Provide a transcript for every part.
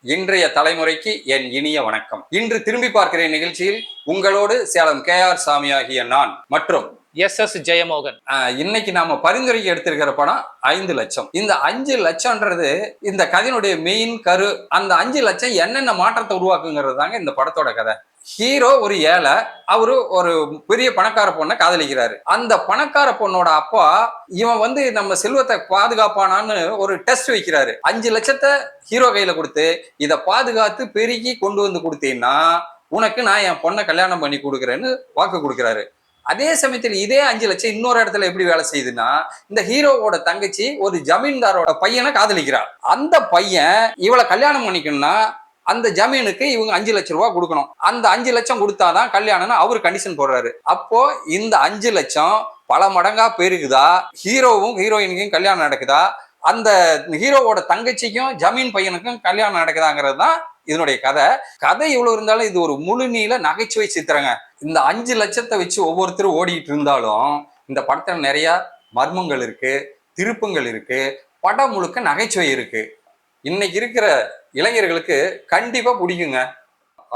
இன்றைய தலைமுறைக்கு என் இனிய வணக்கம். இன்று திரும்பி பார்க்கிற நிகழ்ச்சியில் உங்களோடு சேலம் KR சாமி ஆகிய நான் மற்றும் SS ஜெயமோகன். இன்னைக்கு நாம பரிந்துரைக்கு எடுத்திருக்கிற படம் 5 லட்சம். இந்த 5 லட்சம்ன்றது இந்த கதையினுடைய மெயின் கரு. அந்த 5 லட்சம் என்னென்ன மாற்றத்தை உருவாக்குங்கிறது தாங்க இந்த படத்தோட கதை. ஹீரோ ஒரு ஏழை, அவரு ஒரு பெரிய பணக்கார பொண்ணை காதலிக்கிறாரு. அந்த பணக்கார பொண்ணோட அப்பா இவன் நம்ம செல்வத்தை பாதுகாப்பானான்னு ஒரு டெஸ்ட் வைக்கிறாரு. 5 லட்சத்தை ஹீரோ கையில கொடுத்து இதை பாதுகாத்து பெருகி கொண்டு வந்து கொடுத்தீங்கன்னா உனக்கு நான் என் பொண்ணை கல்யாணம் பண்ணி கொடுக்குறேன்னு வாக்கு கொடுக்குறாரு. அதே சமயத்தில் இதே 5 லட்சம் இன்னொரு இடத்துல எப்படி வேலை செய்யுதுன்னா, இந்த ஹீரோவோட தங்கச்சி ஒரு ஜமீன்தாரோட பையனை காதலிக்கிறார். அந்த பையன் இவளை கல்யாணம் பண்ணிக்கணும்னா அந்த ஜமீனுக்கு இவங்க 5 லட்சம் ரூபாய் கொடுக்கணும். அந்த 5 லட்சம் கொடுத்தாதான் கல்யாணம்னு அவரு கண்டிஷன் போடுறாரு. அப்போ இந்த 5 லட்சம் பல மடங்கா பெருகுதா, ஹீரோவும் ஹீரோயினுக்கும் கல்யாணம் நடக்குதா, அந்த ஹீரோவோட தங்கச்சிக்கும் ஜமீன் பையனுக்கும் கல்யாணம் நடக்குதாங்கிறது தான் இதனுடைய கதை. இவ்வளவு இருந்தாலும் இது ஒரு முழு நீள நகைச்சுவை சித்திரங்க. இந்த 5 லட்சத்தை வச்சு ஒவ்வொருத்தரும் ஓடிட்டு இருந்தாலும் இந்த படத்துல நிறைய மர்மங்கள் இருக்கு, திருப்பங்கள் இருக்கு, படம் முழுக்க நகைச்சுவை இருக்கு. இன்னைக்கு இருக்கிற இளைஞர்களுக்கு கண்டிப்பா பிடிக்குங்க.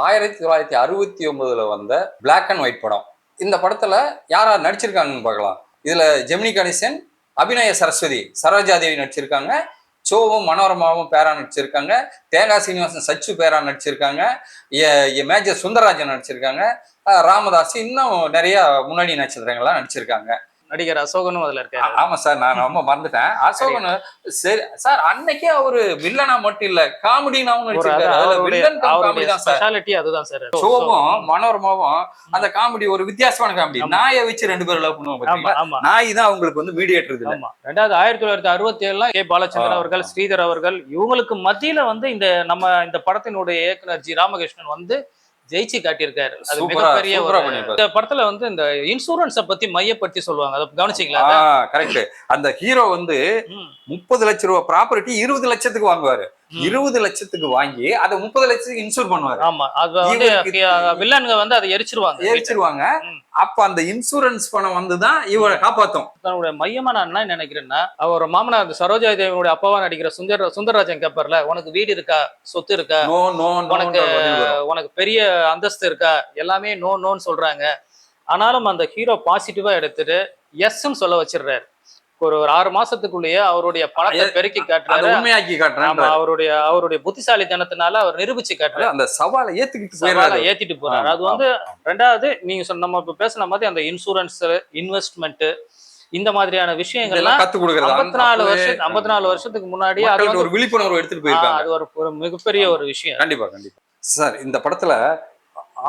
1969 வந்த பிளாக் அண்ட் ஒயிட் படம். இந்த படத்துல யார் யார் நடிச்சிருக்காங்கன்னு பார்க்கலாம். இதுல ஜெமினி கணேசன், அபிநய சரஸ்வதி, சரோஜா தேவி நடிச்சிருக்காங்க. சோவும் மனோரமாவும் பேரா நடிச்சிருக்காங்க. தேங்காய் சீனிவாசன் சச்சு பேரா நடிச்சிருக்காங்க. மேஜர் சுந்தரராஜன் நடிச்சிருக்காங்க. ராமதாஸ், இன்னும் நிறைய முன்னணி நட்சத்திரங்கள்லாம் நடிச்சிருக்காங்க. நடிகர் அசோகனும் அதுல இருக்காரு. ஆமா சார், நான் ரொம்ப மறந்துட்டேன். அசோகன் சரி சார், அன்னைக்கே அவரு வில்லனா மட்டும் இல்ல, காமெடினாவும் ஸ்பெஷாலிட்டி அதுதான் சார். சோவும் மனோரமாவும் அந்த காமெடி ஒரு வித்தியாசமான காமெடி. நாயை வச்சு 2 பேரும் லவ் பண்ணுவாங்க. நாய் தான் அவங்களுக்கு மீடியேட்டர். ரெண்டாவது 1967 கே பாலச்சந்திரன் அவர்கள், ஸ்ரீதர் அவர்கள், இவங்களுக்கு மத்தியில இந்த படத்தினுடைய இயக்குனர் ஜி ராமகிருஷ்ணன் ஜெயிச்சு காட்டியிருக்காரு. அது மிகப்பெரிய இந்த படத்துல இந்த இன்சூரன்ஸ பத்தி மையப்படுத்தி சொல்லுவாங்க. அதை கவனிச்சீங்களா? கரெக்ட். அந்த ஹீரோ 30 லட்சம் ரூபாய் ப்ராப்பர்ட்டி 20 லட்சத்துக்கு வாங்குவாரு. 20 லட்சத்துக்கு வாங்கி அதை 30 லட்சத்துக்கு இன்சூர் பண்ணுவாரு. ஆமா, அது வில்லன்க அதை எரிச்சிருவாங்க. அப்ப அந்த இன்சூரன்ஸ் பணம் வந்துதான் இவரை காப்பாத்தும். தன்னுடைய மையமா நான் என்ன நினைக்கிறேன்னா, அவர் மாமனார் சரோஜா தேவியோட அப்பாவா நடிக்கிற சுந்தரராஜன் கேப்பார்ல, உனக்கு வீடு இருக்கா, சொத்து இருக்கா, உனக்கு பெரிய அந்தஸ்து இருக்கா, எல்லாமே நோன்னு சொல்றாங்க. ஆனாலும் அந்த ஹீரோ பாசிட்டிவா எடுத்துட்டு எஸ்ன்னு சொல்ல வச்சிடுறாரு. ஒரு 6 மாசத்துக்குள்ளேயே அவருடைய பணத்தை பெருக்கி காட்டுறாரு, உண்மையாக்கி காட்டுறாரு. அவருடைய புத்திசாலித்தனத்தினால அவர் நிரூபிச்சு காட்டுறாரு. அந்த சவாலை ஏத்திட்டு போறாரு. அது ரெண்டாவது நீங்க நம்ம இப்ப பேசின மாதிரி அந்த இன்சூரன்ஸ், இன்வெஸ்ட்மெண்ட், இந்த மாதிரியான விஷயங்கள்லாம் கத்து கொடுக்கறது 54 வருஷத்துக்கு முன்னாடி ஒரு விழிப்புணர்வு எடுத்துட்டு போயிருக்காங்க. அது ஒரு மிகப்பெரிய ஒரு விஷயம். கண்டிப்பா சார். இந்த படத்துல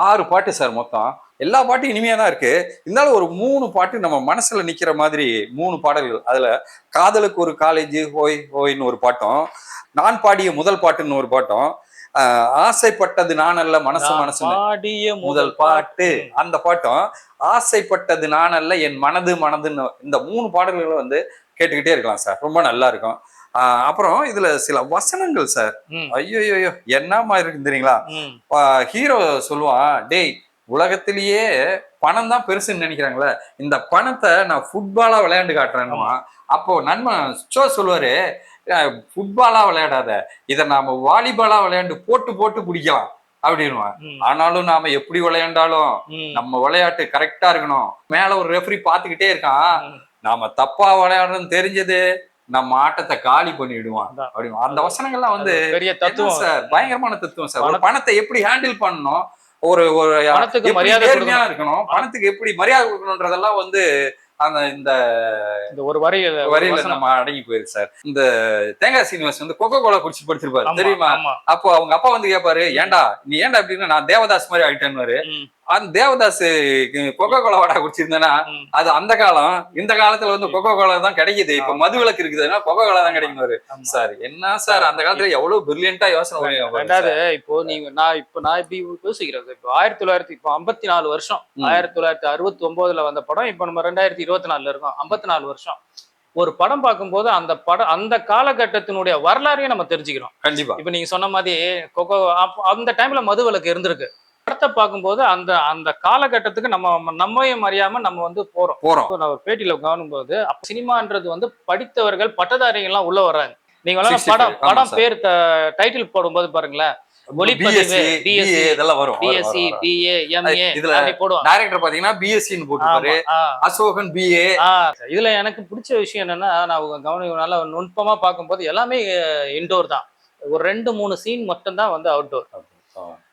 6 பாட்டு சார். மொத்தம் எல்லா பாட்டும் இனிமையா தான் இருக்கு. இருந்தாலும் ஒரு 3 பாட்டு நம்ம மனசுல நிக்கிற மாதிரி 3 பாடல்கள். அதுல காதலுக்கு ஒரு காலேஜ் ஹோய் ஹோய்ன்னு ஒரு பாட்டும், நான் பாடிய முதல் பாட்டுன்னு ஒரு பாட்டும், ஆசைப்பட்டது நான் அல்ல மனசு பாடிய முதல் பாட்டு அந்த பாட்டும், ஆசைப்பட்டது நான் அல்ல என் மனதுன்னு இந்த 3 பாடல்களும் கேட்டுக்கிட்டே இருக்கலாம் சார். ரொம்ப நல்லா இருக்கும். அப்புறம் இதுல சில வசனங்கள் சார், ஐயோ என்னமா இருக்கு தெரியுங்களா? ஹீரோ சொல்லுவான், டேய் உலகத்திலேயே பணம் தான் பெருசுன்னு நினைக்கிறாங்களே, இந்த பணத்தை நான் ஃபுட்பாலா விளையாண்டு காட்டுறேன்னுமா. அப்போ நண்பன் சொல்லுவாரு, ஃபுட்பாலா விளையாடாத, இதை நாம வாலிபாலா விளையாண்டு போட்டு பிடிக்கலாம் அப்படின்னுவான். ஆனாலும் நாம எப்படி விளையாண்டாலும் நம்ம விளையாட்டு கரெக்டா இருக்கணும். மேல ஒரு ரெஃபரி பாத்துக்கிட்டே இருக்கான், நாம தப்பா விளையாடுறோம்னு தெரிஞ்சது நம்ம ஆட்டத்தை காலி பண்ணிடுவான் அப்படின்னு. அந்த வசனங்கள்லாம் பெரிய தத்துவம் சார், பயங்கரமான தத்துவம் சார். பணத்தை எப்படி ஹேண்டில் பண்ணணும், ஒரு மரியாதை இருக்கணும், பணத்துக்கு எப்படி மரியாதை கொடுக்கணும்ன்றதெல்லாம் அந்த இந்த ஒரு வரியில நம்ம அடங்கி போயிருக்கு சார். இந்த தேங்காய் சீனிவாசன் கொக்கோ கோலா குடிச்சு படிச்சிருப்பாரு தெரியுமா? அப்போ அவங்க அப்பா கேட்பாரு, ஏண்டா நீ ஏண்டா அப்படின்னா, நான் தேவதாஸ் மாதிரி ஆயிட்டேன்னு. அந்த தேவதாஸ் கொக்கோ கோலா வாடா குடிச்சிருந்தேன்னா அது அந்த காலம். இந்த காலத்துல கொக்கோ கோலா தான் கிடைக்குது. இப்ப மது விலக்கு இருக்குதுன்னா கொக்கோ கோலா தான் கிடைக்கும் சார். என்ன சார், அந்த காலத்துல எவ்வளவு பிரில்லியண்டா யோசனை. ரெண்டாவது இப்போ நான் இப்படி யோசிக்கிறது, இப்போ 1954 வருஷம், 1969 வந்த படம், இப்ப நம்ம 2024 இருக்கோம், 54 வருஷம். ஒரு படம் பார்க்கும்போது அந்த காலகட்டத்தினுடைய வரலாறையும் நம்ம தெரிஞ்சுக்கிறோம். கண்டிப்பா. இப்ப நீங்க சொன்ன மாதிரி கொக்கோ அந்த டைம்ல மது விலக்கு இருந்திருக்கு. படத்தை பார்க்கும்போது அந்த காலகட்டத்துக்கு நம்மையும் அறியாம நம்ம போறோம். நான் ஒரு பேட்டியில கவனிக்கும் போது, சினிமான்றது படித்தவர்கள், பட்டதாரிகள் எல்லாம் உள்ள வர்றாங்க. நீங்க வேணா 65. படம் ஆமா படம் சார். பேர் டைட்டில் போடும்போது பாருங்களேன், ஒளிப்பதிவு BSc, பிஎஸ்சி, BA இதெல்லாம் வரும். பிஎஸ்சி, பிஏ, எம்ஏ இதுல அப்படி போடுவாங்க. டைரக்டர் பாத்தீங்கன்னா பிஎஸ்சின்னு போட்டுப்பாரு, ஆமா. அசோகன் BA. இதுல எனக்கு பிடிச்ச விஷயம் என்னன்னா, நான் நல்லா நுட்பமா பார்க்கும்போது எல்லாமே இன்டோர் தான். ஒரு 2-3 சீன் மட்டும்தான் வந்து அவுட்டோர்.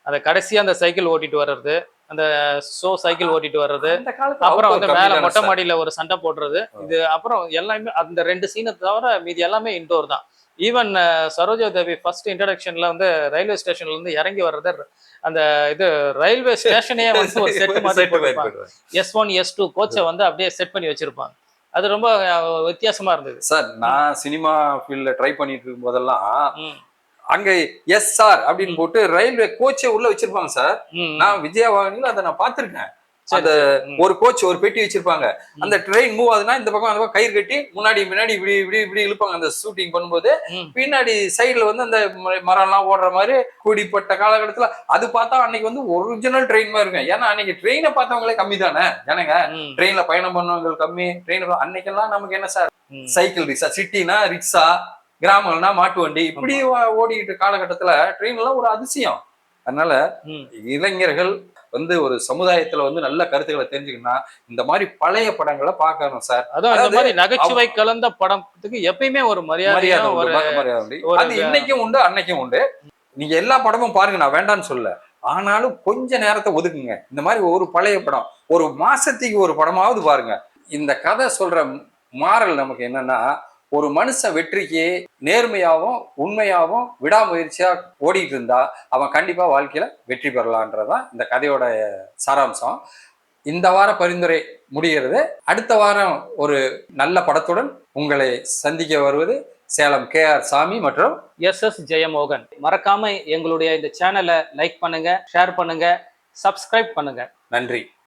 அந்த கடைசியா அந்த சைக்கிள் ஓட்டிட்டு வர்றது, அந்த சைக்கிள் ஓட்டிட்டு வர்றது, அந்த காலத்துல அப்புறம் outdoor வந்து கம்மி மேல தானே மொட்டை சார். மாடியில ஒரு சண்டை போடுறது, இது அப்புறம் எல்லாமே அந்த 2 சீனை தவிர மீதி எல்லாமே இன்டோர் தான். ஈவன் சரோஜா தேவி ஃபர்ஸ்ட் இன்ட்ரடக்ஷன்ல வந்து ரயில்வே ஸ்டேஷன்ல இருந்து இறங்கி வர்றது, அந்த இது ரயில்வே ஸ்டேஷனே வந்து ஒரு செட் மாதிரி போட்டிருப்பாங்க. S1 S2 கோச்சை வந்து அப்படியே செட் பண்ணி வச்சிருப்பாங்க. அது ரொம்ப வித்தியாசமா இருந்தது சார். நான் சினிமா ஃபீல்ட்ல ட்ரை பண்ணிட்டு இருக்கும் போதெல்லாம் ம். அங்க SR அப்படின்னு போட்டு ரயில்வே கோச்சே உள்ள வச்சிருப்பாங்க சார். ம். நான் விஜயவாணியில அதை நான் பார்த்திருக்கேன். சரி, அந்த சரி. ம். ஒரு கோச் ஒரு பெட்டி வச்சிருப்பாங்க. அந்த ட்ரெயின் மூவ் ஆகுதுன்னா இந்த பக்கம் அந்த பக்கம் கயிறு கட்டி முன்னாடி முன்னாடி இப்படி இப்படி இப்படி இழுப்பாங்க. அந்த ஷூட்டிங் பண்ணும்போது ம். பின்னாடி சைடுல வந்து அந்த மரம் எல்லாம் ஓடுற மாதிரி கூடிப்பட்ட காலகட்டத்துல அது பார்த்தா அன்னைக்கு வந்து ஒரிஜினல் ட்ரெயின் மாதிரி இருக்கும். ஏன்னா அன்னைக்கு ட்ரெயினை பார்த்தவங்களே கம்மி தானே ஜனங்க. ம். ட்ரெயின்ல பயணம் பண்ணவங்க கம்மி. ட்ரெயின் அன்னைக்கெல்லாம் நமக்கு என்ன சார், ம். சைக்கிள் ரிக்ஷா, சிட்டினா ரிக்ஷா, கிராமம்னா மாட்டு வண்டி, இப்படி ஓடிக்கிட்டு காலகட்டத்துல ட்ரெயின் எல்லாம் ஒரு அதிசயம். அதனால ம். இளைஞர்கள் வந்து ஒரு சமுதாயத்துல வந்து நல்ல கருத்துக்களை தெரிஞ்சுக்கணும்னா இந்த மாதிரி பழைய படங்களை பார்க்கணும் சார். அதான் இந்த அதாவது மாதிரி நகைச்சுவை கலந்த படத்துக்கு எப்பயுமே ஒரு மரியாதை மரியாதையும் உண்டு, ஒரு மரியாதை உண்டு. ஒரு அது இன்னைக்கும் உண்டு, அன்னைக்கும் உண்டு. நீங்க எல்லா படமும் பாருங்க, நான் வேண்டான்னு சொல்ல. ஆனாலும் கொஞ்ச நேரத்தை ஒதுக்குங்க. இந்த மாதிரி ஒரு பழைய படம் ஒரு மாசத்துக்கு ஒரு படமாவது பாருங்க. இந்த கதை சொல்ற மாறல் நமக்கு என்னன்னா, ஒரு மனுஷன் வெற்றிக்கு நேர்மையாவும் உண்மையாவும் விடாமுயற்சியா ஓடிட்டு இருந்தா அவன் கண்டிப்பா வாழ்க்கையில வெற்றி பெறலான்றதான் இந்த கதையோட சாராம்சம். இந்த வார பரிந்துரை முடிகிறது. அடுத்த வாரம் ஒரு நல்ல படத்துடன் உங்களை சந்திக்க வருவது சேலம் KR சாமி மற்றும் SS ஜெயமோகன். மறக்காம எங்களுடைய இந்த சேனலை லைக் பண்ணுங்க, ஷேர் பண்ணுங்க, சப்ஸ்கிரைப் பண்ணுங்க. நன்றி.